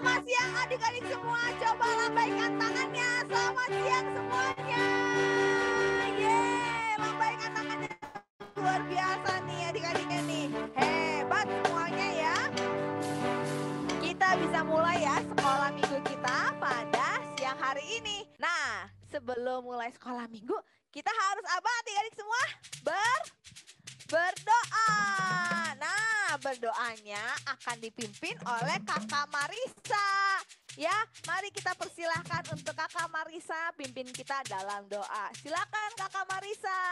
Selamat siang adik-adik semua. Coba lambaikan tangannya. Selamat siang semuanya. Yeay, lambaikan tangannya. Luar biasa nih adik-adiknya nih. Hebat semuanya ya. Kita bisa mulai ya sekolah minggu kita pada siang hari ini. Nah, sebelum mulai sekolah minggu, kita harus apa adik-adik semua? Berdoa. Nah, berdoanya akan dipimpin oleh Kakak Marisa. Ya, mari kita persilahkan untuk Kakak Marisa pimpin kita dalam doa. Silakan Kakak Marisa.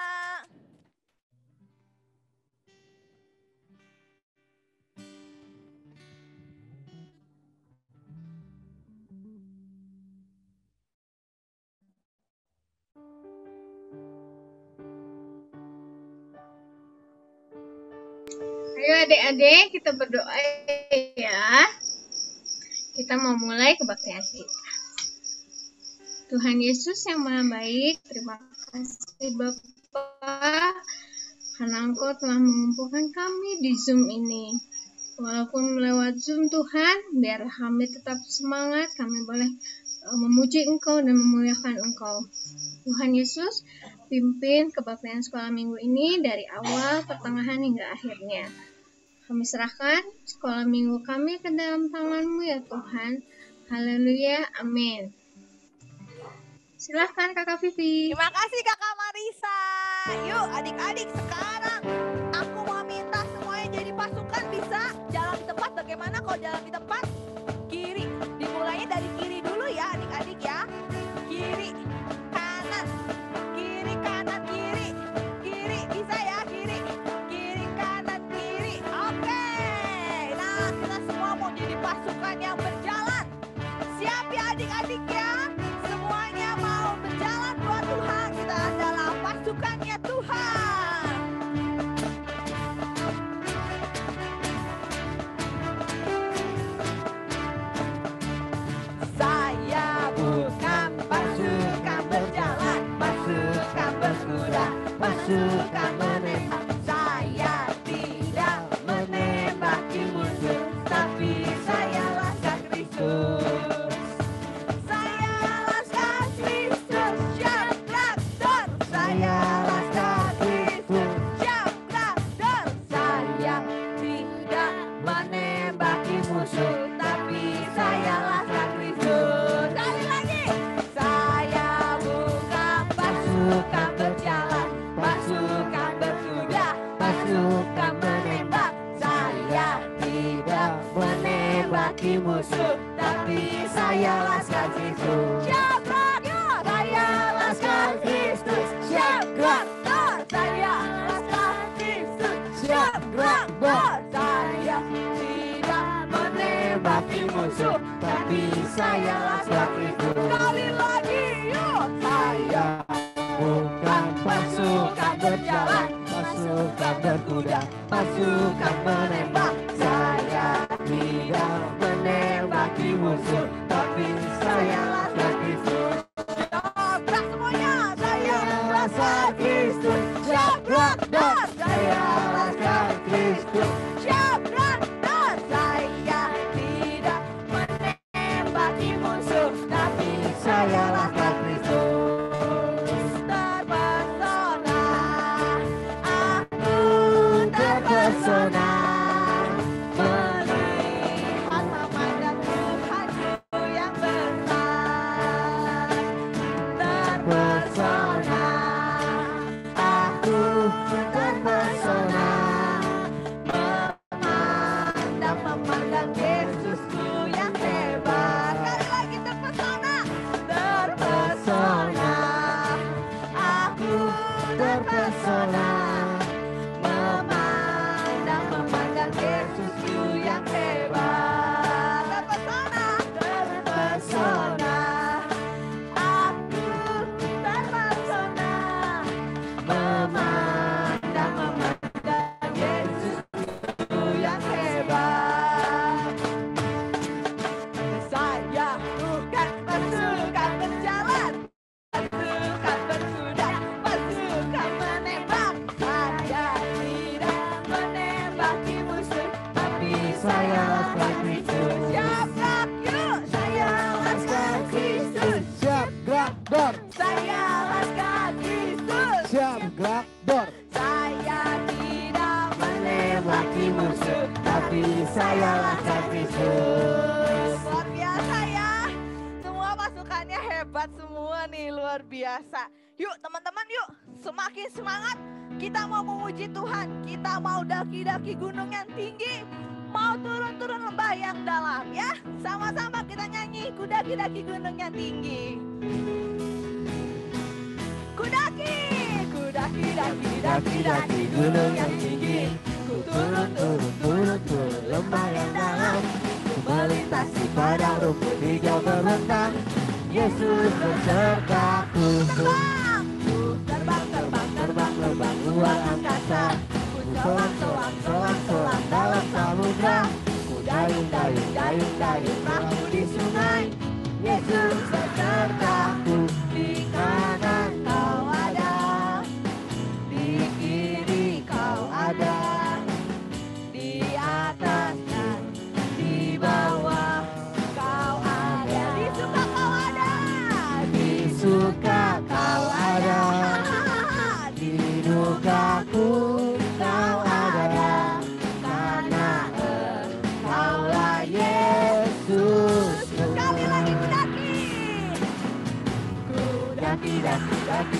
Ayo adik-adik kita berdoa ya. Kita mau mulai kebaktian kita. Tuhan Yesus yang Maha Baik, terima kasih Bapa karena Engkau telah mengumpulkan kami di Zoom ini. Walaupun lewat Zoom Tuhan, biar kami tetap semangat, kami boleh memuji Engkau dan memuliakan Engkau. Tuhan Yesus, pimpin kebaktian sekolah minggu ini dari awal, pertengahan hingga akhirnya. Kami serahkan sekolah minggu kami ke dalam tangan-Mu ya Tuhan. Haleluya, amin. Silahkan Kakak Vivi. Terima kasih Kakak Marisa. Yuk adik-adik sekarang aku mau minta semuanya jadi pasukan, bisa jalan di tempat. Bagaimana kalau jalan di tempat? Kiri. Dimulainya dari kiri dulu ya adik-adik ya. Kiri, kanan, kiri, kanan, kiri. Kiri, bisa ya kiri. Kiri, kanan, kiri. Oke. Nah, kita semua mau jadi pasukan yang berjalan. Siap ya adik-adik ya? Semuanya mau berjalan buat Tuhan. Kita adalah pasukannya Tuhan. Saya bukan pasukan berjalan, pasukan berkuda, pasukan menembak. Saya tidak menembaki musuh, tapi saya laskar Kristus. Saya laskar Kristus, jabrak dor. Saya laskar Kristus, jabrak dor. Saya tidak menembaki musuh, tapi saya laskar Kristus. Sekali lagi. Saya bukan pasukan berjalan, pasukan berkuda, pasukan menembak. Saya tidak menembaki musuh, tapi saya laskar Kristus. Jabrak dor. Saya laskar Kristus, jabrak dor. Saya laskar Kristus, jabrak dor. Saya tidak menembaki musuh, tapi saya laskar Kristus. Sekali lagi yuk. Saya bukan pasukan berjalan, pasukan berkuda, pasukan menembak. Saya tidak menembaki musuh, tapi saya laskar Kristus. Jabrak semuanya. Saya laskar Kristus, jabrak dor. Saya laskar Kristus, jabrak dor. Saya tidak menembaki musuh, tapi saya laskar Kristus. Terpesona, aku terpesona melihat pemandangan Tuhan luar biasa. Yuk teman-teman, yuk semakin semangat. Kita mau memuji Tuhan. Kita mau daki-daki gunung yang tinggi. Mau turun-turun lembah yang dalam ya. Sama-sama kita nyanyi ku daki-daki gunung yang tinggi. Ku daki gunung yang tinggi. Ku turun lembah yang dalam. Ku melintasi padang rumput hijau berbentang. Yesus besertaku. Terbang luar angkasa. Ku selam dalam samudra. Ku dayung perahu di sungai. Yesus besertaku. Di kanan kau ada, di kiri kau ada, di atas dan di bawah kau ada. Di suka kau ada, di suka kau ada, di dukaku kau ada, karena Engkaulah Yesus. Sekali lagi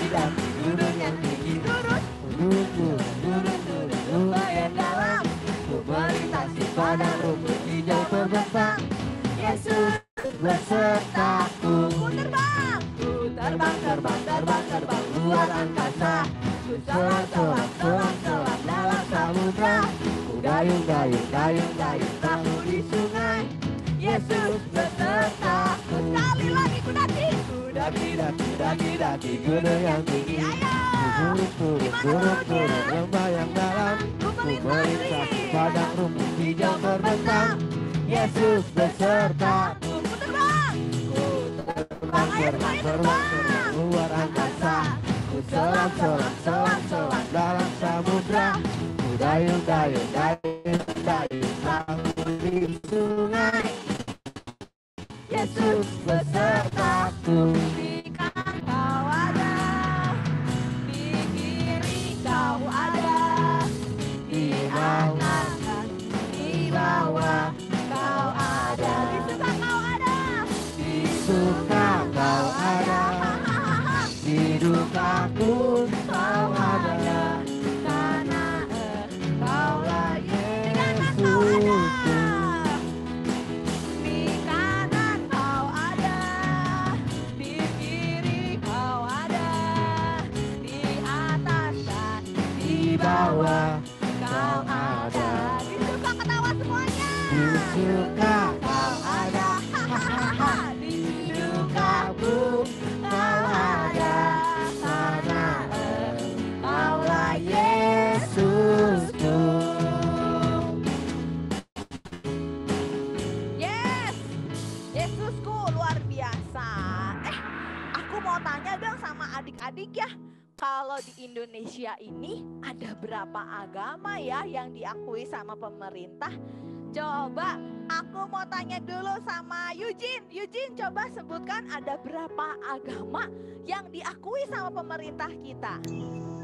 daki gunung yang tinggi. Turun lembah yang dalam. Ku melintasi padang rumput hijau berbentang. Yesus besertaku. Ku terbang luar angkasa. Ku selam dalam samudra. Ku dayung perahu di sungai. Yesus besertaku. Sekali lagi ku daki gunung yang tinggi. Ayo, turun lembah yang dalam. Ku melintasi padang rumput hijau berbentang. Yesus besertaku. Ku terbang luar angkasa. Ku selam dalam samudra. Ku dayung perahu di sungai. Yesus besertaku. Di kanan kau ada, di kiri kau ada, di atas dan di bawah kau ada. Di suka kau ada, di dukaku kau ada, karena Engkaulah Yesus. Bawah kau ada. Disuka ketawa semuanya. Disuka kau ada. Di dukaku kau ada, karena Engkaulah Yesusku. Yes, Yesusku luar biasa. Aku mau tanya dong sama adik-adik ya. Kalau di Indonesia ini ada berapa agama ya yang diakui sama pemerintah? Coba aku mau tanya dulu sama Eugene. Eugene coba sebutkan ada berapa agama yang diakui sama pemerintah kita? 6.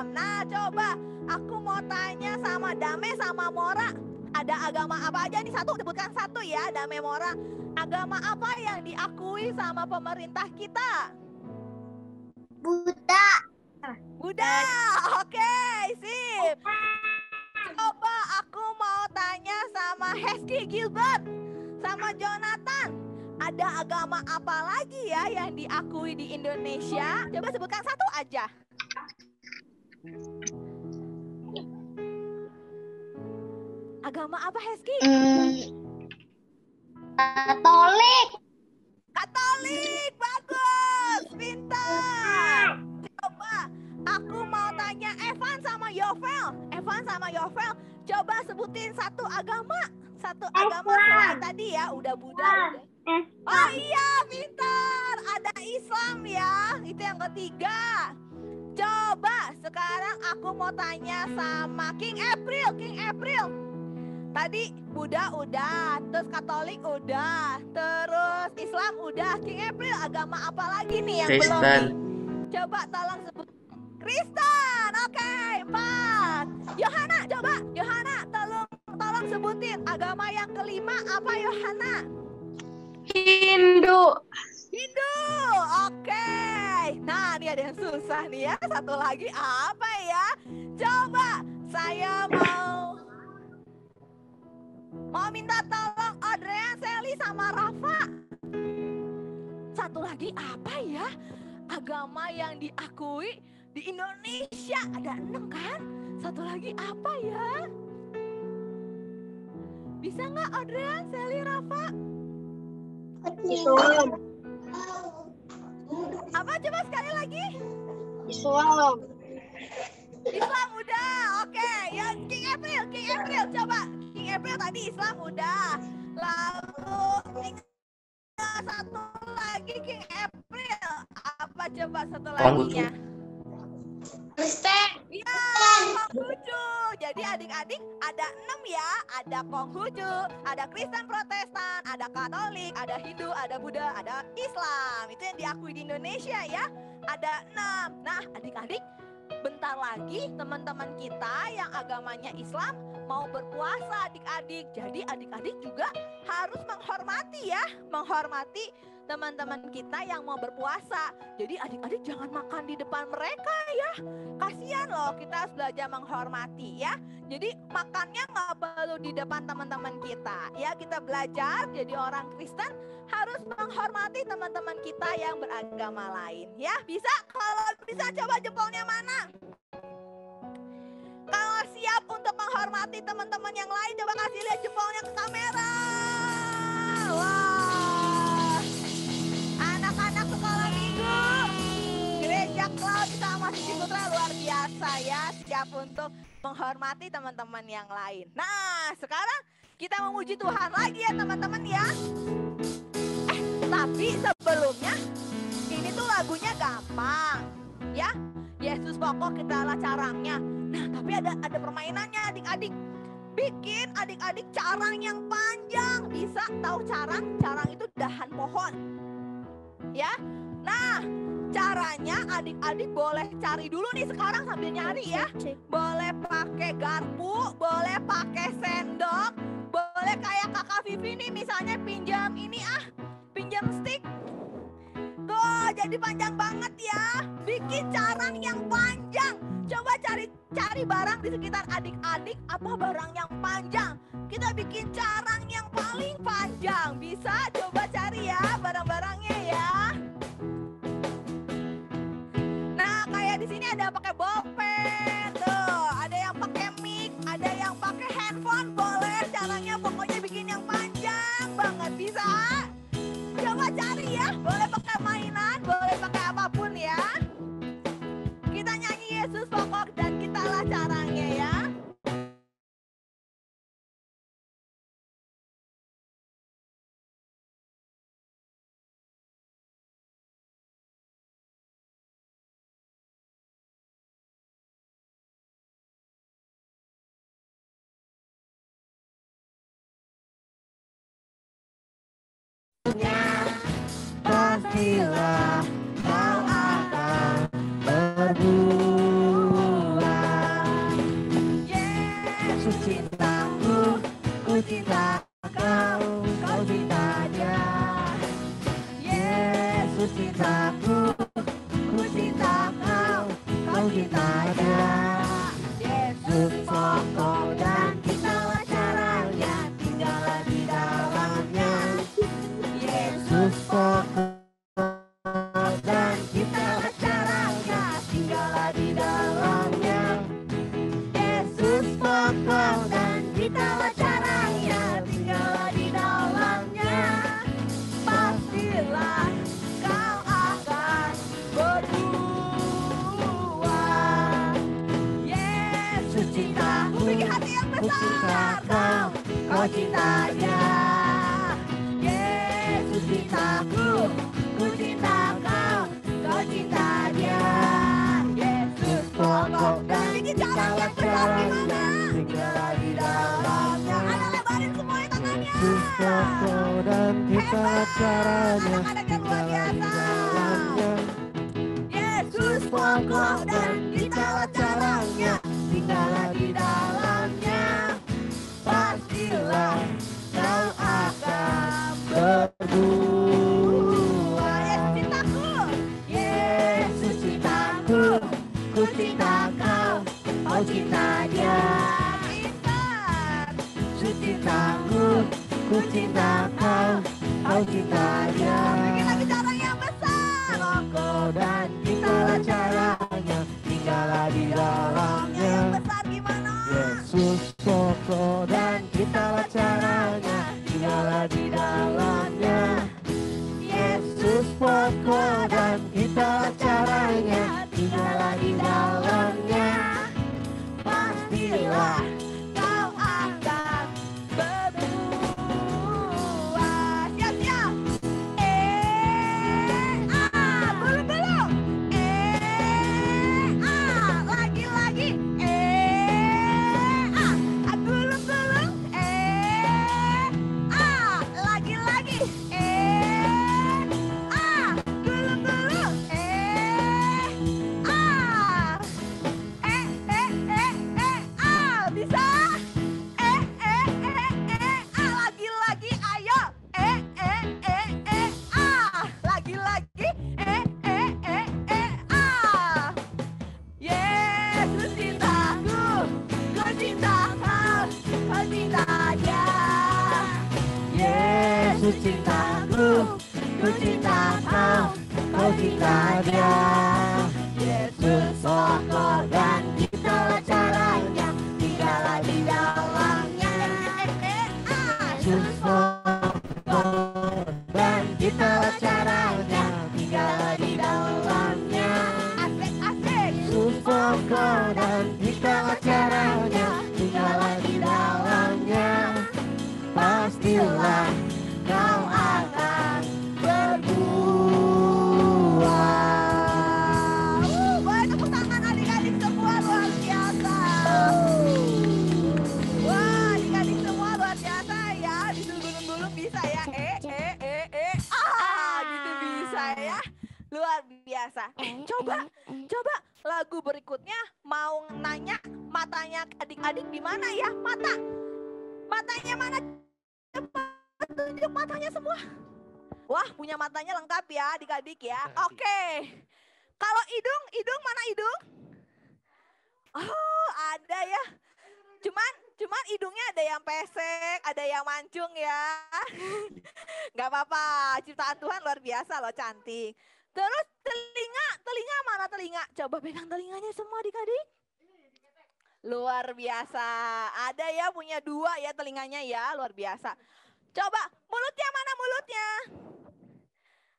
Nah coba aku mau tanya sama Dame sama Mora. Ada agama apa aja nih? Sebutkan satu ya Dame Mora. Agama apa yang diakui sama pemerintah kita? Buddha. Oke, sip. Coba aku mau tanya sama Hesky Gilbert, sama Jonathan. Ada agama apa lagi ya yang diakui di Indonesia? Coba sebutkan satu aja. Agama apa Hesky? Katolik, bagus, pintar. Coba aku mau tanya Evan sama Yovel. Coba sebutin satu agama selain tadi ya, udah Buddha. Oh iya, pintar. Ada Islam ya, itu yang ketiga. Coba sekarang aku mau tanya sama King April. Tadi Buddha udah, terus Katolik udah, terus Islam udah. King April, agama apa lagi nih yang belum nih? Coba tolong sebut. Kristen, oke, 4. Yohana, tolong sebutin agama yang kelima apa Yohana? Hindu. Hindu. Oke. Nah, ini ada yang susah nih ya. Satu lagi apa ya? Coba saya mau minta tolong Adrian, Sally sama Rafa. Satu lagi apa ya? Agama yang diakui di Indonesia ada 6 kan? Satu lagi apa ya? Bisa nggak Adrian, Sally, Rafa? Islam. Apa coba sekali lagi? Islam. Islam udah, oke. Yang King April coba. King April tadi Islam udah. Lalu tinggal satu lagi King April. Apa coba satu laginya? Kristen. Iya, Konghucu. Jadi adik-adik ada 6 ya. Ada Konghucu, ada Kristen Protestan, ada Katolik, ada Hindu, ada Buddha, ada Islam. Itu yang diakui di Indonesia ya. Ada 6. Nah, adik-adik, bentar lagi teman-teman kita yang agamanya Islam mau berpuasa adik-adik. Jadi adik-adik juga harus menghormati ya. Menghormati teman-teman kita yang mau berpuasa. Jadi adik-adik jangan makan di depan mereka ya. Kasihan loh, kita harus belajar menghormati ya. Jadi makannya nggak perlu di depan teman-teman kita. Ya, kita belajar jadi orang Kristen harus menghormati teman-teman kita yang beragama lain. Ya, bisa? Kalau bisa coba jempolnya mana? Kalau siap untuk menghormati teman-teman yang lain, coba kasih lihat jempolnya ke kamera. Wah, anak-anak sekolah minggu Gereja Cloud sama Sisi Putra luar biasa ya, siap untuk menghormati teman-teman yang lain. Nah, sekarang kita memuji Tuhan lagi ya teman-teman ya. Tapi sebelumnya ini tuh lagunya gampang ya. Yesus pokok kita lah carangnya. Nah, tapi ada permainannya adik-adik. Bikin adik-adik carang yang panjang. Bisa tahu carang? Carang itu dahan pohon. Ya. Nah, caranya adik-adik boleh cari dulu nih sekarang sambil nyari ya. Boleh pakai garpu, boleh pakai sendok, boleh kayak kakak Vivi nih misalnya pinjam ini pinjam stick. Tuh, jadi panjang banget ya. Bikin carang yang panjang. Coba cari barang di sekitar adik-adik, apa barang yang panjang. Kita bikin carang yang paling panjang. Bisa coba cari ya barang-barangnya ya. Nah, kayak di sini ada pakai bolpen. Tuh, ada yang pakai mic, ada yang pakai handphone. Boleh caranya pokoknya bikin yang panjang banget. Bisa? Coba cari ya. Boleh pakai mainan, boleh pakai apapun ya. Kita nyanyi Yesus pokok dan kitalah caranya ya. Pastilah kau akan berbuah. Yesus cintaku, ku cinta kau, kau cinta dia. Yesus cintaku, ku cinta kau, kau cinta dia. Yesus pokok dan kitalah caranya, tinggallah di dalamnya. Yesus pokok dan kitalah caranya, tinggallah di dalamnya. Yesus pokok dan kitalah caranya, tinggallah di dalamnya. Pastilah kau akan berbuah. Yesus cintaku, bikin hati yang besar. Kau cinta dia. Yesus cintaku, ku cinta kau, kau cinta dia. Yesus pokok dan bikin jalan yang besar gimana? Tinggallah di dalamnya. Anak lebarin semuanya tangannya. Yesus pokok dan kitalah caranya, Anak-anak yang luar tinggallah di biasa. dalamnya. Yesus pokok dan kitalah caranya, tinggallah di dalamnya. Pastilah kau akan berbuah. Yesus cintaku, ku cinta kau, kau cinta dia. Bikin lagi cara yang besar. Pokok dan itulah caranya, tinggallah di dalamnya. Yang besar gimana? Yesus pokok dan itulah caranya, tinggallah di dalamnya. Yesus pokok dan itulah caranya, tinggallah di dalamnya. Pastilah Kau akan berbuah. Siap-siap. Belum. Lagi-lagi. Belum. Lagi-lagi. Bisa. Lagi-lagi, ayo. Lagi-lagi. Yesus cintaku, ku cinta kau, kau cinta dia. Yesus cintaku, ku cinta kau, kau cinta dia. Yesus pokok dan itulah caranya, tinggallah di dalamnya. Yesus pokok dan itulah caranya, tinggallah di dalamnya. Asik. Yesus pokok dan itulah caranya, tinggallah di dalamnya. Pastilah kau akan berbuah. Boleh tepuk tangan adik-adik semua, luar biasa. Wah, adik-adik semua luar biasa ya. Disuruh gulung-gulung bisa ya. Gitu bisa ya. Luar biasa. Coba lagu berikutnya mau nanya matanya adik-adik di mana ya? Matanya mana? Cepat tunjuk matanya semua. Wah, punya matanya lengkap ya adik-adik ya. Oke. Kalau hidung mana hidung? Oh, ada ya. Cuman hidungnya ada yang pesek, ada yang mancung ya. Gak apa-apa, ciptaan Tuhan luar biasa loh, cantik. Terus telinga mana telinga? Coba pegang telinganya semua adik-adik. Luar biasa. Ada ya punya 2 ya telinganya ya, luar biasa. Coba mulutnya mana mulutnya?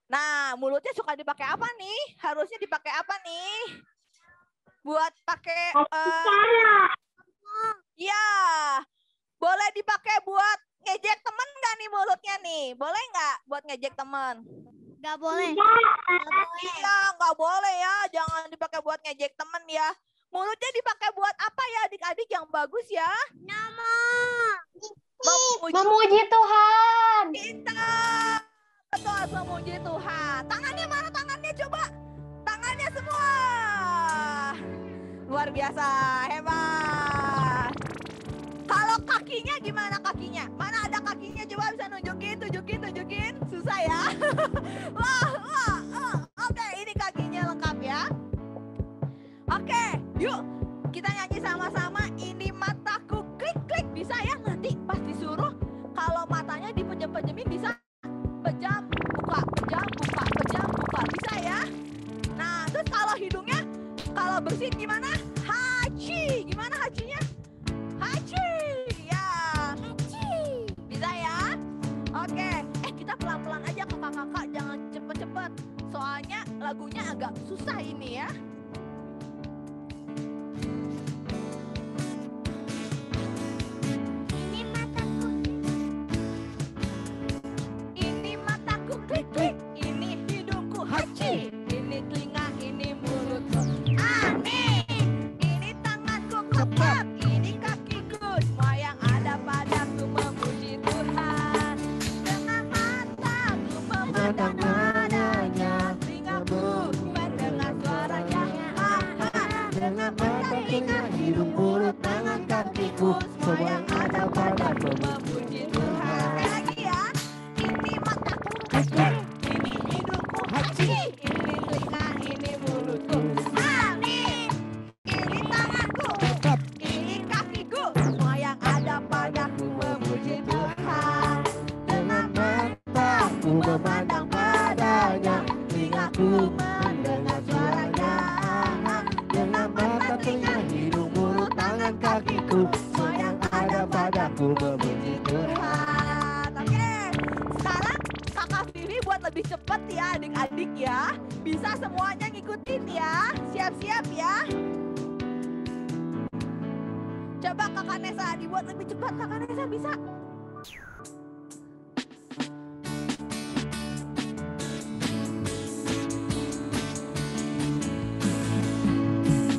Nah, mulutnya suka dipakai apa nih? Harusnya dipakai apa nih? Buat pakai ya. Boleh dipakai buat ngejek temen nggak nih mulutnya nih? Boleh nggak buat ngejek temen? Gak boleh. Iya, nggak boleh ya. Jangan dipakai buat ngejek temen ya. Mulutnya dipakai buat apa ya adik-adik yang bagus ya? Memuji Tuhan. Kita betul memuji Tuhan. Tangannya mana tangannya coba? Tangannya semua. Luar biasa, hebat. Kalau kakinya gimana kakinya? Mana ada kakinya? Coba bisa tunjukin. Susah ya. Wah. Oke, ini kakinya lengkap ya. Oke, yuk kita nyanyi sama-sama. Ini mataku klik bisa ya nanti pas disuruh kalau matanya dipejem-pejemin bisa pejam buka bisa ya. Nah terus kalau hidungnya kalau bersin gimana? Haji, gimana hajinya? Haji, ya haji bisa ya. Oke, kita pelan-pelan aja kakak-kakak, jangan cepet-cepet soalnya lagunya agak susah ini ya. Klik, ini hidungku haji, ini telinga, ini mulutku aneh, ini tanganku kepat, ini kakiku, semua yang ada padaku memuji Tuhan. Dengan mataku memandang adanya, telingaku mendengar suaranya. aku mendengar suaranya. Dengan mata, telinga, hidung, mulut, tangan, kakiku, semua yang ada padaku memuji Tuhan. Oke, sekarang kakak Vivi buat lebih cepet ya adik-adik ya. Bisa semuanya ngikutin ya. Siap-siap ya. Coba kakak Nesa dibuat lebih cepat. Kakak Nesa bisa?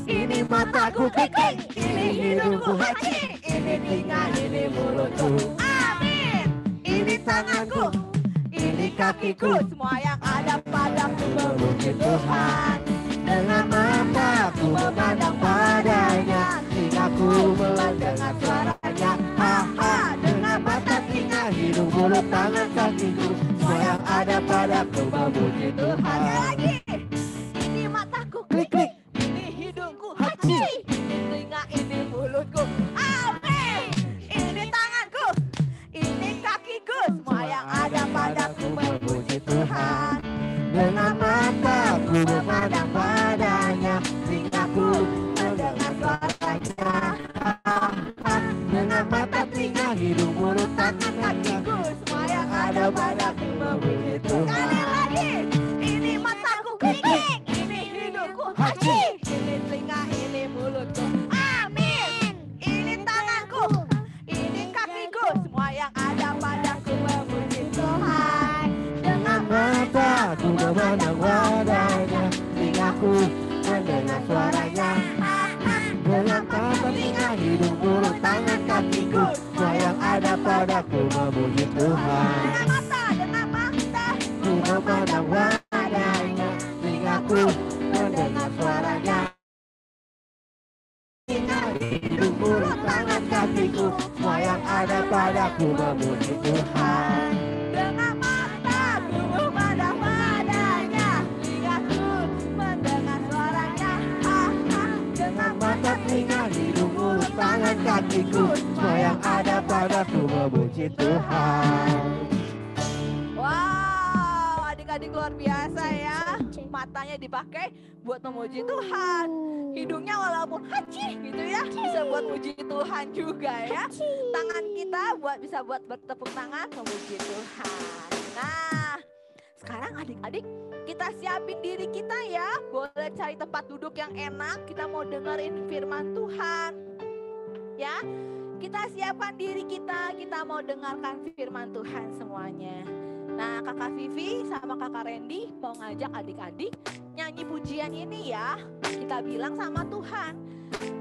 Ini mataku klik, ini hidungku haji, ini telinga, ini mulutku. Amin. Ini tanganku, ini kakiku, Semua yang ada padaku memuji Tuhan. Tuhan. Dengan mataku memandang padanya, telingaku mendengar suaranya. Ha-ha. Dengan mata, telinga, hidung, mulut, tangan, kakiku, semua yang ada padaku memuji Sekali Tuhan. lagi. Ini mataku Klik, klik. ini hidungku haji, ini telinga, ini mulutku. Amin. Ini tanganku, ini kakiku, semua yang ada padaku memuji Tuhan. Dengan mataku memandang padanya, telingaku mendengar suaranya. Dengan mata, telinga, hidung, mulut, tangan, kakiku, Semua yang ada padaku memuji Sekali Tuhan. lagi. Ini mataku klik, ini hidungku haji, ini telinga, ini mulutku. Amin. Ini tanganku, ini kakiku, semua yang ada padaku memuji Tuhan. Dengan mataku memandang padanya, telingaku mendengar suaranya. Dengan mata, telinga, hidung, mulut, tangan, kakiku, semua yang ada padaku memuji Tuhan. Dengan mata, Ku memandang padanya, telingaku mendengar suaranya. Telinga, hidung, mulut, tangan, kakiku, semua yang ada padaku memuji Tuhan. dengan mata, ku memandang padanya, telingaku mendengar suaranya. Dengan mata, telinga, hidung, mulut, tangan, kakiku, semua yang ada padaku memuji Tuhan. Wow, adik-adik luar biasa ya. Matanya dipakai buat memuji Tuhan. Hidungnya walaupun haji gitu ya, bisa buat muji Tuhan juga ya. Tangan kita bisa buat bertepuk tangan memuji Tuhan. Nah, sekarang adik-adik kita siapin diri kita ya. Boleh cari tempat duduk yang enak. Kita mau dengerin firman Tuhan. Ya, kita siapkan diri kita mau dengarkan firman Tuhan semuanya. Nah, kakak Vivi sama kakak Randy mau ngajak adik-adik nyanyi pujian ini ya. Kita bilang sama Tuhan,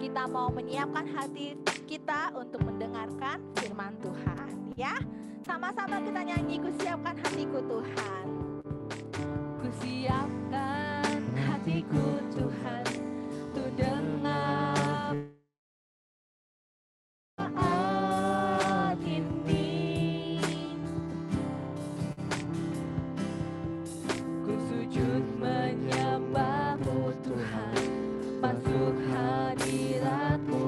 kita mau menyiapkan hati kita untuk mendengarkan firman Tuhan ya. Sama-sama kita nyanyi, ku siapkan hatiku Tuhan. Ku siapkan hatiku Tuhan, untuk dengar saat ini. Ku sujud menyembah-Mu Tuhan, masuk hadirat-Mu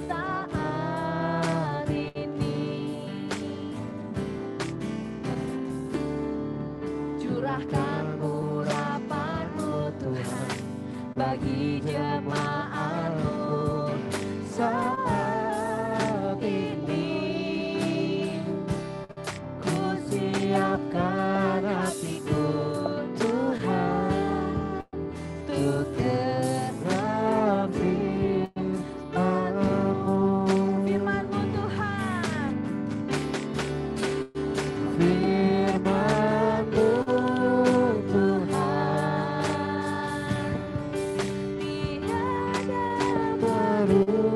saat ini. Curahkan urapan-Mu Tuhan bagi jemaat-Mu saat ini. Ku siapkan hatiku Tuhan, untuk dengar firman-Mu. Firman-Mu Tuhan, Firman-Mu Tuhan, tiada berubah.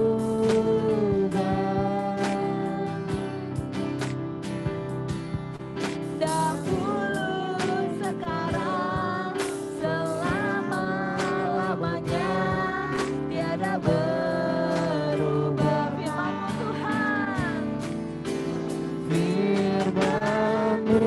dahulu, sekarang, selama-lamanya, tiada berubah. Firman-Mu Tuhan, Firman-Mu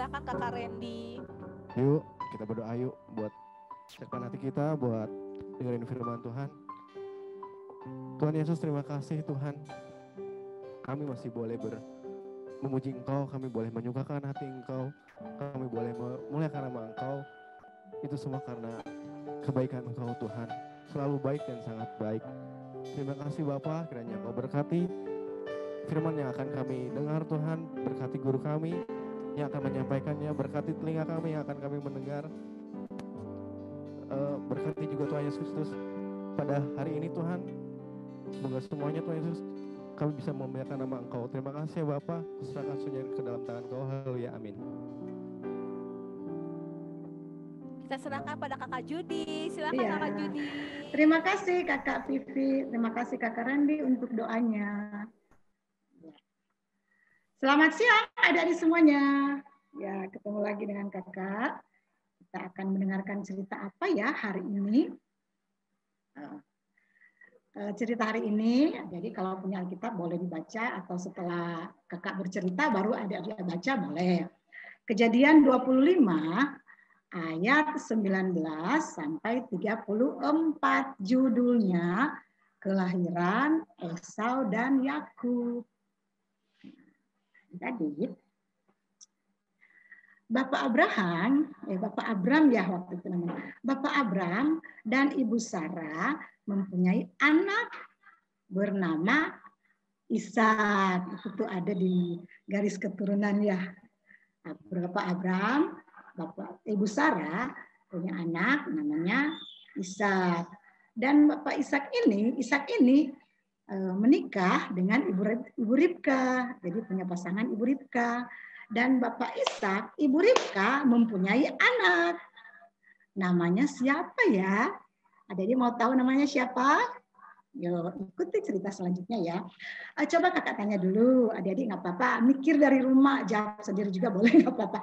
silakan Kakak Randy. Yuk, kita berdoa yuk buat cekpan hati kita, buat dengerin firman Tuhan. Tuhan Yesus, terima kasih Tuhan. Kami masih boleh memuji Engkau, kami boleh menyukakan hati Engkau, kami boleh memuliakan nama Engkau. Itu semua karena kebaikan Engkau Tuhan, selalu baik dan sangat baik. Terima kasih Bapa, kiranya Engkau berkati firman yang akan kami dengar Tuhan, berkati guru kami yang akan menyampaikannya, berkati telinga kami yang akan kami mendengar. Berkati juga Tuhan Yesus Kristus pada hari ini Tuhan. Semoga semuanya Tuhan Yesus kami bisa memuliakan nama Engkau. Terima kasih ya Bapa, kuserahkan semuanya ke dalam tangan Engkau. Haleluya, amin. Kita serahkan pada Kakak Judi. Silakan Iya. Kakak Judi. Terima kasih Kakak Vivi, terima kasih Kakak Randy untuk doanya. Selamat siang adik-adik semuanya. Ya, ketemu lagi dengan Kakak. Kita akan mendengarkan cerita apa ya hari ini. Cerita hari ini, jadi kalau punya Alkitab boleh dibaca atau setelah Kakak bercerita baru adik-adik baca boleh. Kejadian 25 ayat 19 sampai 34, judulnya Kelahiran Esau dan Yakub. Jadi Bapak Abram ya waktu itu namanya. Bapak Abram dan Ibu Sarah mempunyai anak bernama Ishak. Itu ada di garis keturunan ya. Bapak Abram, Ibu Sarah punya anak namanya Ishak. Dan Bapak Ishak ini menikah dengan Ibu Ribka. Jadi punya pasangan Ibu Ribka. Dan Bapak Ishak, Ibu Ribka mempunyai anak. Namanya siapa ya? Adik-adik mau tahu namanya siapa? Yuk, ikuti cerita selanjutnya ya. Coba Kakak tanya dulu, adik-adik nggak apa-apa. Mikir dari rumah, jawab sendiri juga boleh, nggak apa-apa.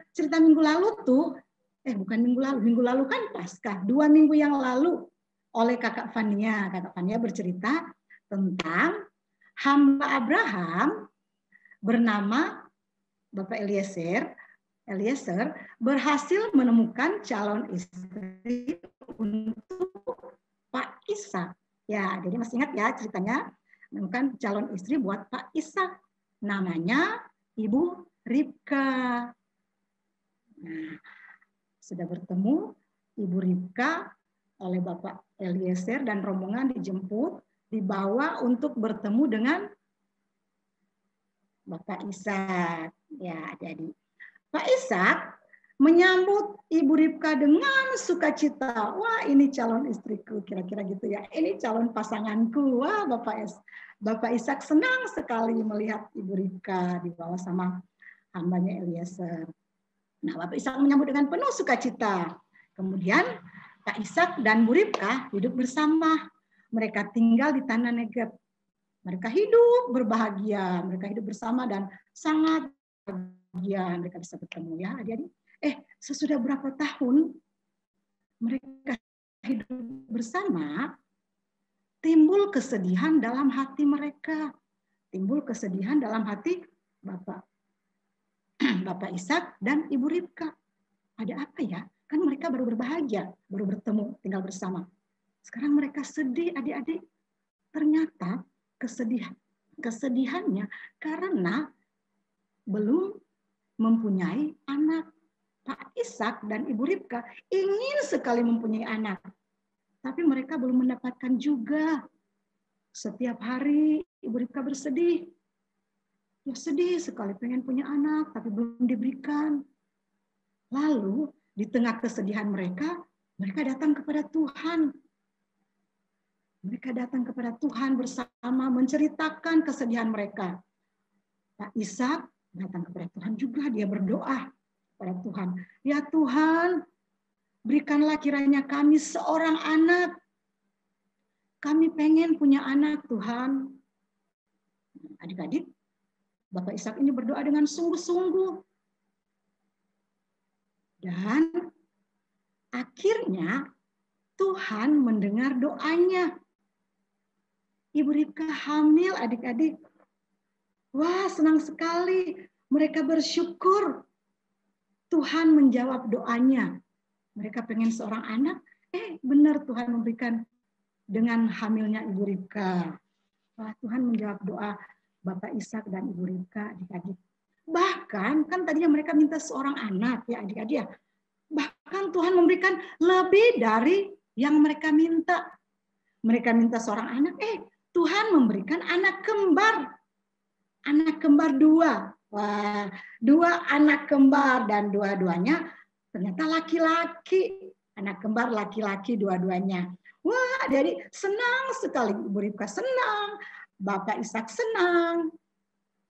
Cerita minggu lalu tuh, minggu lalu kan Paskah. 2 minggu yang lalu oleh Kakak Fania. Kakak Fania bercerita tentang hamba Abraham bernama Bapak Eliezer berhasil menemukan calon istri untuk Pak Ishak. Ya, jadi masih ingat ya ceritanya, menemukan calon istri buat Pak Ishak. Namanya Ibu Ribka. Nah, sudah bertemu Ibu Ribka oleh Bapak Eliezer dan rombongan dijemput, dibawa untuk bertemu dengan Bapak Ishak. Ya, jadi Pak Ishak menyambut Ibu Ribka dengan sukacita. Wah, ini calon istriku, kira-kira gitu ya. Ini calon pasanganku. Wah, Bapak Ishak senang sekali melihat Ibu Ribka dibawa sama hambanya Eliezer. Nah, Bapak Ishak menyambut dengan penuh sukacita. Kemudian Pak Ishak dan Bu Ribka hidup bersama. Mereka tinggal di tanah Negeb. Mereka hidup berbahagia. Mereka hidup bersama dan sangat bahagia. Mereka bisa bertemu ya, adik-adik. Sesudah berapa tahun mereka hidup bersama, timbul kesedihan dalam hati mereka. Timbul kesedihan dalam hati Bapak Ishak dan Ibu Ribka. Ada apa ya? Kan mereka baru berbahagia, baru bertemu, tinggal bersama. Sekarang mereka sedih, adik-adik. Ternyata kesedihannya karena belum mempunyai anak. Pak Ishak dan Ibu Ribka ingin sekali mempunyai anak. Tapi mereka belum mendapatkan juga. Setiap hari Ibu Ribka bersedih. Ya sedih sekali pengen punya anak, tapi belum diberikan. Lalu di tengah kesedihan mereka datang kepada Tuhan. Mereka datang kepada Tuhan bersama menceritakan kesedihan mereka. Pak Ishak datang kepada Tuhan juga, dia berdoa kepada Tuhan. Ya Tuhan, berikanlah kiranya kami seorang anak. Kami pengen punya anak, Tuhan. Adik-adik, Bapak Ishak ini berdoa dengan sungguh-sungguh. Dan akhirnya Tuhan mendengar doanya. Ibu Ribka hamil, adik-adik. Wah, senang sekali. Mereka bersyukur. Tuhan menjawab doanya. Mereka pengen seorang anak, benar Tuhan memberikan dengan hamilnya Ibu Ribka. Wah, Tuhan menjawab doa Bapak Ishak dan Ibu Ribka, adik-adik. Bahkan kan tadinya mereka minta seorang anak ya adik-adik ya. Bahkan Tuhan memberikan lebih dari yang mereka minta. Mereka minta seorang anak, Tuhan memberikan anak kembar. Anak kembar 2. Wah, 2 anak kembar dan dua-duanya ternyata laki-laki. Anak kembar laki-laki dua-duanya. Wah, jadi senang sekali. Ibu Ribka senang, Bapak Ishak senang.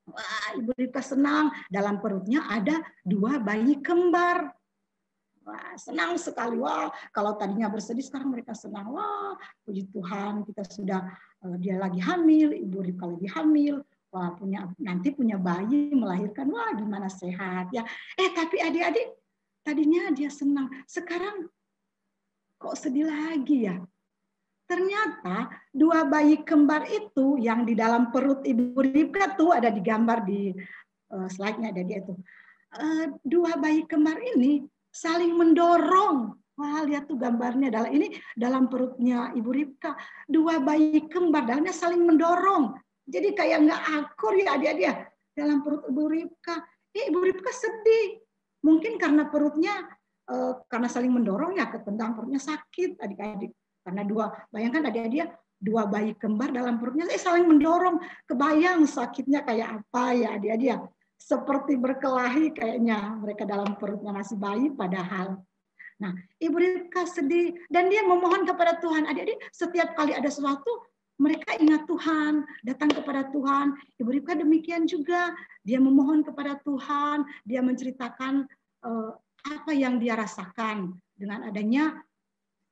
Wah, Ibu Ribka senang. Dalam perutnya ada 2 bayi kembar. Wah, senang sekali. Wah, kalau tadinya bersedih, sekarang mereka senang. Wah, puji Tuhan, kita sudah dia lagi hamil, Ibu Ribka lagi hamil. Wah, nanti punya bayi melahirkan. Wah, gimana sehat ya. Tapi adik-adik, tadinya dia senang. Sekarang kok sedih lagi ya. Ternyata 2 bayi kembar itu yang di dalam perut Ibu Ribka tuh ada digambar di slide-nya ada dia tuh. 2 bayi kembar ini saling mendorong. Wah, lihat tuh gambarnya dalam perutnya Ibu Ribka. 2 bayi kembar dalamnya saling mendorong. Jadi kayak nggak akur ya adik-adik dalam perut Ibu Ribka. Ibu Ribka sedih. Mungkin karena perutnya karena saling mendorong ya ketendang perutnya sakit adik-adik. Karena bayangkan adik-adik 2 bayi kembar dalam perutnya saling mendorong. Kebayang sakitnya kayak apa ya adik-adik. Seperti berkelahi kayaknya mereka dalam perutnya masih bayi padahal. Nah, Ibu Ribka sedih dan dia memohon kepada Tuhan. Adik-adik setiap kali ada sesuatu mereka ingat Tuhan, datang kepada Tuhan. Ibu Ribka demikian juga. Dia memohon kepada Tuhan, dia menceritakan apa yang dia rasakan dengan adanya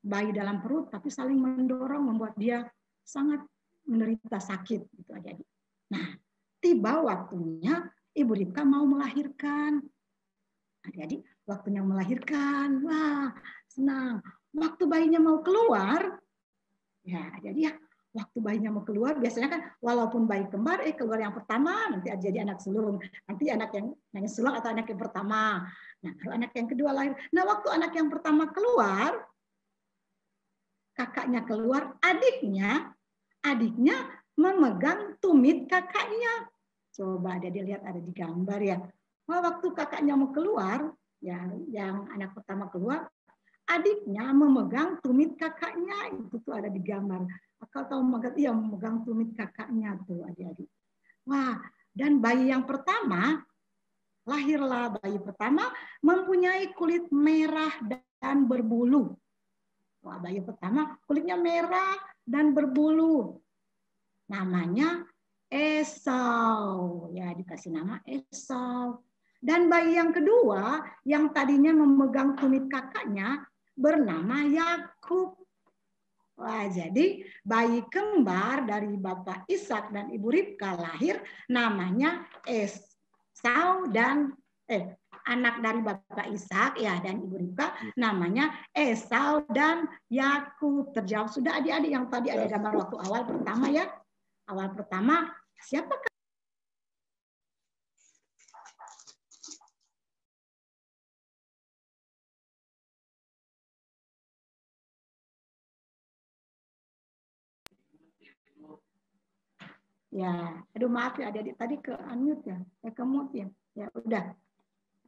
bayi dalam perut, tapi saling mendorong membuat dia sangat menderita sakit. Gitu adik-adik. Nah, tiba waktunya Ibu Ribka mau melahirkan. Adik-adik, waktunya melahirkan. Wah, senang. Waktu bayinya mau keluar, ya adik-adik ya, waktu bayinya mau keluar, biasanya kan walaupun bayi kembar, keluar yang pertama, nanti jadi anak sulung. Nanti anak yang sulung atau anak yang pertama. Nah, kalau anak yang kedua lahir. Nah, waktu anak yang pertama keluar, kakaknya keluar, adiknya memegang tumit kakaknya. Coba ada dilihat ada di gambar ya. Wah, waktu kakaknya mau keluar, ya yang anak pertama keluar, adiknya memegang tumit kakaknya. Itu tuh ada di gambar. Kalau tahu memegang tumit kakaknya tuh adik-adik. Wah, dan bayi yang pertama, lahirlah bayi pertama mempunyai kulit merah dan berbulu. Wah, bayi pertama kulitnya merah dan berbulu. Namanya Esau, ya dikasih nama Esau. Dan bayi yang kedua yang tadinya memegang tumit kakaknya bernama Yakub. Wah, jadi bayi kembar dari Bapak Ishak dan Ibu Ribka lahir namanya Esau dan anak dari Bapak Ishak ya dan Ibu Ribka namanya Esau dan Yakub. Terjawab sudah adik-adik yang tadi ada gambar waktu awal pertama ya. Awal pertama siapakah? Ya, aduh maaf ya adik-adik tadi ke unmute ya, ke mute ya. Ya udah.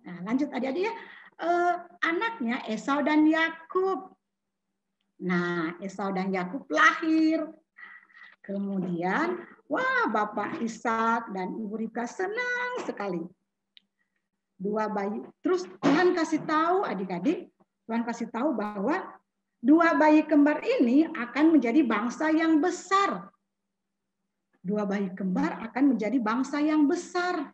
Nah, lanjut adik-adik ya. Anaknya Esau dan Yakub. Nah, Esau dan Yakub lahir. Kemudian, wah Bapak Ishak dan Ibu Ribka senang sekali. 2 bayi. Terus Tuhan kasih tahu adik-adik, Tuhan kasih tahu bahwa 2 bayi kembar ini akan menjadi bangsa yang besar. 2 bayi kembar akan menjadi bangsa yang besar.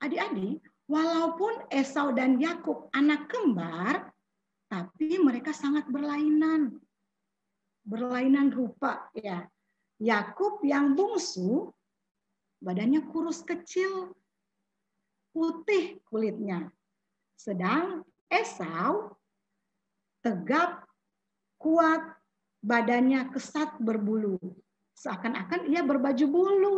Adik-adik, walaupun Esau dan Yakub anak kembar, tapi mereka sangat berlainan. Berlainan rupa ya. Yakub yang bungsu, badannya kurus kecil, putih kulitnya. Sedang Esau tegap, kuat, badannya kesat berbulu. Seakan-akan ia berbaju bulu.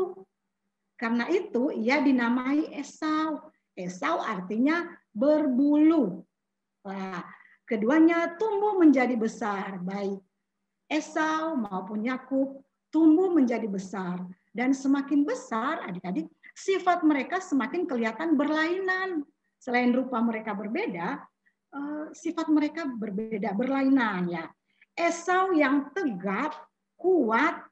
Karena itu ia dinamai Esau. Esau artinya berbulu. Nah, keduanya tumbuh menjadi besar, baik Esau maupun Yakub tumbuh menjadi besar. Dan semakin besar, adik-adik, sifat mereka semakin kelihatan berlainan. Selain rupa mereka berbeda, sifat mereka berbeda, berlainan ya. Esau yang tegap, kuat,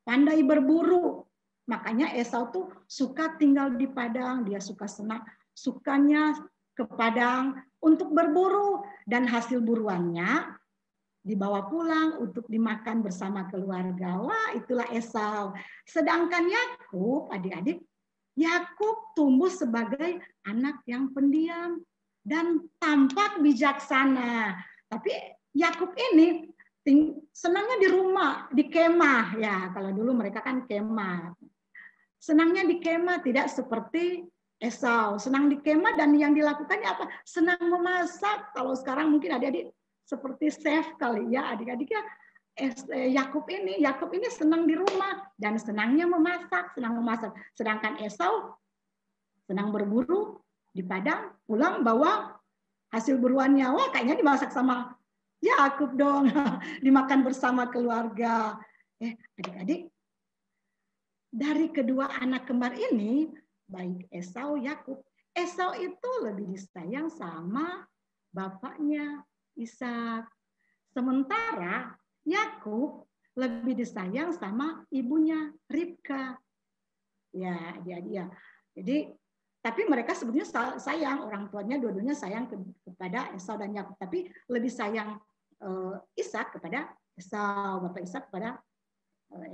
pandai berburu. Makanya Esau tuh suka tinggal di padang, dia suka senang, sukanya ke padang untuk berburu dan hasil buruannya dibawa pulang untuk dimakan bersama keluarga. Wah, itulah Esau. Sedangkan Yakub, adik-adik, Yakub tumbuh sebagai anak yang pendiam dan tampak bijaksana. Tapi Yakub ini senangnya di rumah, di kemah ya. Kalau dulu mereka kan kemah. Senangnya di kemah, tidak seperti Esau. Senang di kemah dan yang dilakukannya apa? Senang memasak. Kalau sekarang mungkin adik-adik seperti chef kali ya, adik-adik ya. Yakub ini senang di rumah dan senangnya memasak, senang memasak. Sedangkan Esau senang berburu di padang, pulang bawa hasil buruannya. Wah, kayaknya dimasak sama Yakub dong, dimakan bersama keluarga. Adik-adik, dari kedua anak kembar ini, baik Esau, Yakub, Esau itu lebih disayang sama bapaknya Ishak. Sementara Yakub lebih disayang sama ibunya Ribka. Ya, dia. Jadi, tapi mereka sebetulnya sayang, orang tuanya dua-duanya sayang kepada Esau dan Yakub, tapi lebih sayang Ishak kepada Esau, bapak Ishak kepada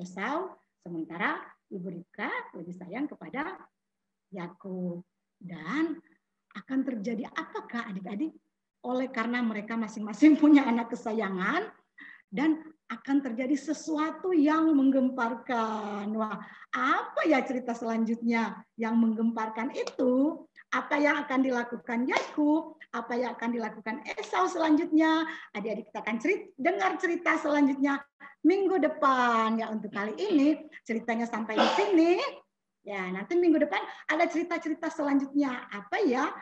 Esau, sementara ibu Ribka lebih sayang kepada Yakub. Dan akan terjadi apakah adik-adik? Oleh karena mereka masing-masing punya anak kesayangan, dan akan terjadi sesuatu yang menggemparkan. Wah, apa ya cerita selanjutnya yang menggemparkan itu? Apa yang akan dilakukan Yakub? Apa yang akan dilakukan Esau selanjutnya? Adik-adik kita akan dengar cerita selanjutnya minggu depan. Ya, untuk kali ini ceritanya sampai di sini. Ya, nanti minggu depan ada cerita-cerita selanjutnya. Apa ya?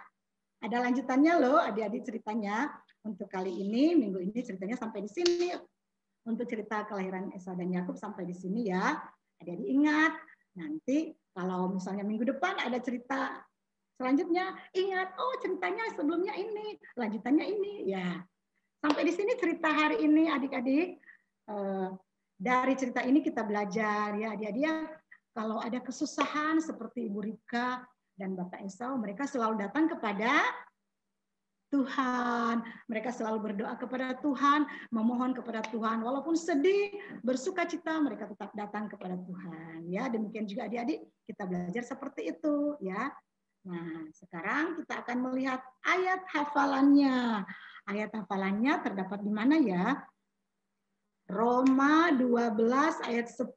Ada lanjutannya loh, adik-adik ceritanya. Untuk kali ini, minggu ini ceritanya sampai di sini. Untuk cerita kelahiran Esau dan Yakub sampai di sini ya. Adik-adik ingat, nanti kalau misalnya minggu depan ada cerita selanjutnya, ingat, oh ceritanya sebelumnya ini, lanjutannya ini. Ya, sampai di sini cerita hari ini adik-adik. Dari cerita ini kita belajar ya adik-adik. Kalau ada kesusahan seperti Ibu Ribka dan Bapak Esau, mereka selalu datang kepada Tuhan. Mereka selalu berdoa kepada Tuhan, memohon kepada Tuhan. Walaupun sedih, bersuka cita, mereka tetap datang kepada Tuhan. Ya, demikian juga adik-adik, kita belajar seperti itu. Ya. Nah, sekarang kita akan melihat ayat hafalannya. Ayat hafalannya terdapat di mana ya? Roma 12 ayat 10.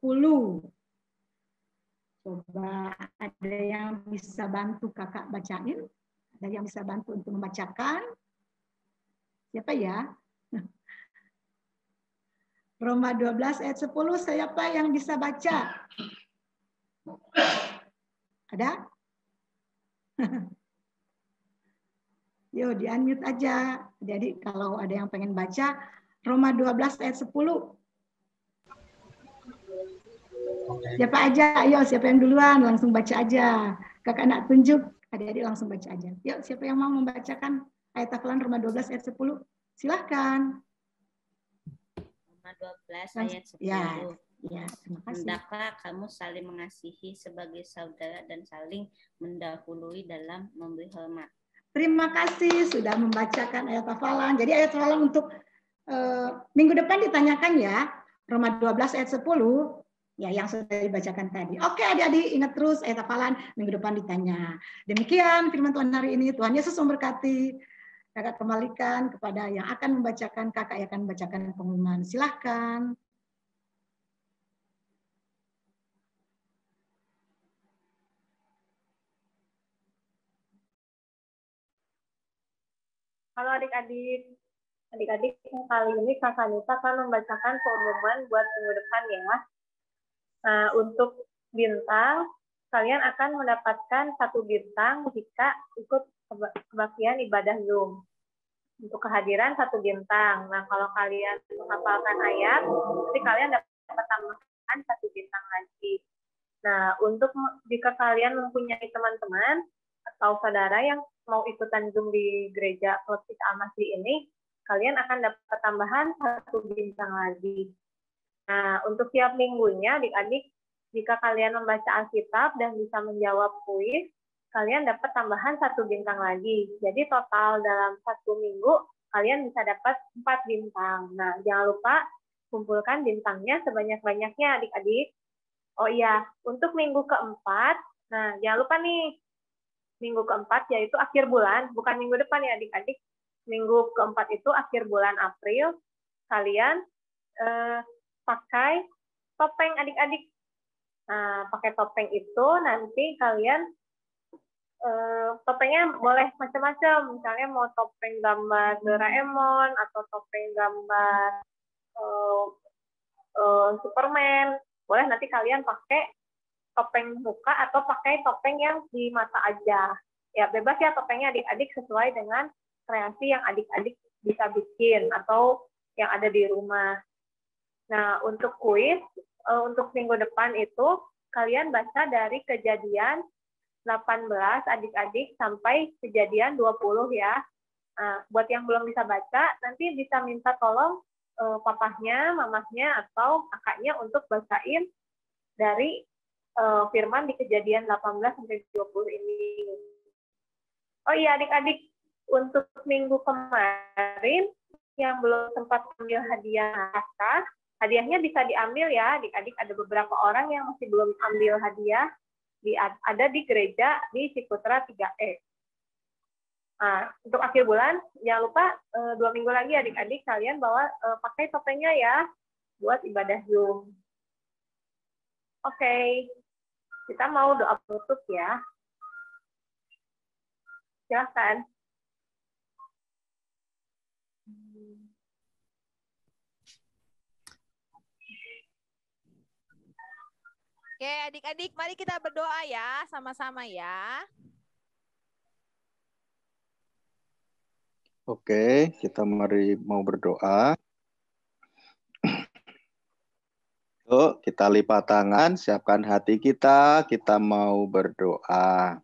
Coba ada yang bisa bantu kakak bacain? Ada yang bisa bantu untuk membacakan? Siapa ya? Roma 12 ayat 10, siapa yang bisa baca? Ada? Yo, di-unmute aja. Jadi kalau ada yang pengen baca, Roma 12 ayat 10. Siapa aja? Ayo, siapa yang duluan? Langsung baca aja. Kakak nak tunjuk, adik-adik langsung baca aja. Yuk, siapa yang mau membacakan ayat hafalan Roma 12 ayat 10? Silahkan. Roma 12 ayat 10. Ya, terima kasih. Hendaklah kamu saling mengasihi sebagai saudara dan saling mendahului dalam memberi hormat. Terima kasih sudah membacakan ayat hafalan. Jadi ayat hafalan untuk minggu depan ditanyakan ya. Roma 12 ayat 10. Ya, yang sudah dibacakan tadi. Oke, adik-adik, ingat terus ayat hafalan minggu depan ditanya. Demikian firman Tuhan hari ini. Tuhan Yesus memberkati. Kakak kembalikan kepada yang akan membacakan, kakak yang akan membacakan pengumuman. Silahkan. Halo adik-adik. Adik-adik, kali ini Kakak Nita akan membacakan pengumuman buat minggu depan ya. Nah, untuk bintang, kalian akan mendapatkan 1 bintang jika ikut kebaktian ibadah Zoom. Untuk kehadiran 1 bintang. Nah, kalau kalian menghafalkan ayat, nanti kalian dapat tambahan 1 bintang lagi. Nah, untuk jika kalian mempunyai teman-teman atau saudara yang mau ikutan Zoom di gereja Klub Isa Al-Masih ini, kalian akan dapat tambahan 1 bintang lagi. Nah, untuk tiap minggunya, adik-adik, jika kalian membaca Alkitab dan bisa menjawab kuis, kalian dapat tambahan 1 bintang lagi. Jadi total dalam 1 minggu, kalian bisa dapat 4 bintang. Nah, jangan lupa kumpulkan bintangnya sebanyak-banyaknya, adik-adik. Oh iya, untuk minggu keempat, nah jangan lupa nih, minggu keempat yaitu akhir bulan, bukan minggu depan ya adik-adik. Minggu keempat itu akhir bulan April, kalian pakai topeng adik-adik. Nah, pakai topeng itu nanti kalian topengnya boleh macam-macam. Misalnya mau topeng gambar Doraemon atau topeng gambar Superman. Boleh nanti kalian pakai topeng muka atau pakai topeng yang di mata aja. Ya, bebas ya topengnya adik-adik sesuai dengan kreasi yang adik-adik bisa bikin atau yang ada di rumah. Nah, untuk kuis, untuk minggu depan itu, kalian baca dari Kejadian 18 adik-adik sampai Kejadian 20 ya. Nah, buat yang belum bisa baca, nanti bisa minta tolong papahnya, mamahnya, atau kakaknya untuk bacain dari firman di Kejadian 18 sampai 20 ini. Oh iya adik-adik, untuk minggu kemarin yang belum sempat ambil hadiah naskah, hadiahnya bisa diambil ya adik-adik. Ada beberapa orang yang masih belum ambil hadiah, ada di gereja di Ciputra 3E. Nah, untuk akhir bulan, jangan lupa 2 minggu lagi adik-adik kalian bawa pakai topengnya ya buat ibadah Zoom. Oke, kita mau doa penutup ya. Silahkan. Oke, adik-adik, mari kita berdoa ya, sama-sama ya. Oke, kita mari mau berdoa. Yuk, kita lipat tangan, siapkan hati kita mau berdoa.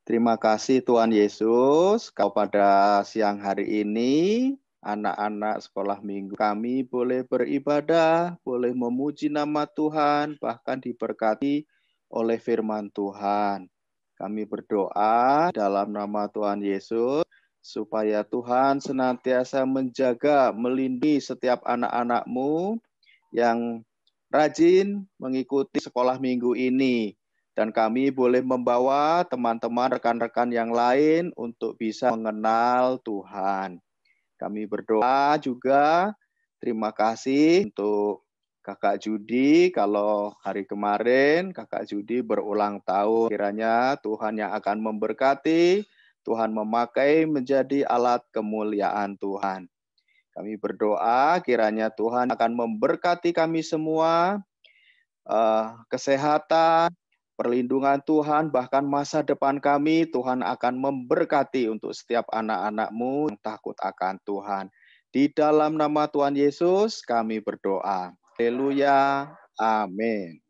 Terima kasih Tuhan Yesus, Kau pada siang hari ini, anak-anak sekolah minggu kami boleh beribadah, boleh memuji nama Tuhan, bahkan diberkati oleh firman Tuhan. Kami berdoa dalam nama Tuhan Yesus, supaya Tuhan senantiasa menjaga, melindungi setiap anak-anak-Mu yang rajin mengikuti sekolah minggu ini. Dan kami boleh membawa teman-teman, rekan-rekan yang lain untuk bisa mengenal Tuhan. Kami berdoa juga, terima kasih untuk Kakak Judi, kalau hari kemarin Kakak Judi berulang tahun. Kiranya Tuhan yang akan memberkati, Tuhan memakai menjadi alat kemuliaan Tuhan. Kami berdoa kiranya Tuhan akan memberkati kami semua, kesehatan, perlindungan Tuhan, bahkan masa depan kami, Tuhan akan memberkati untuk setiap anak-anak-Mu yang takut akan Tuhan. Di dalam nama Tuhan Yesus kami berdoa. Haleluya. Amin.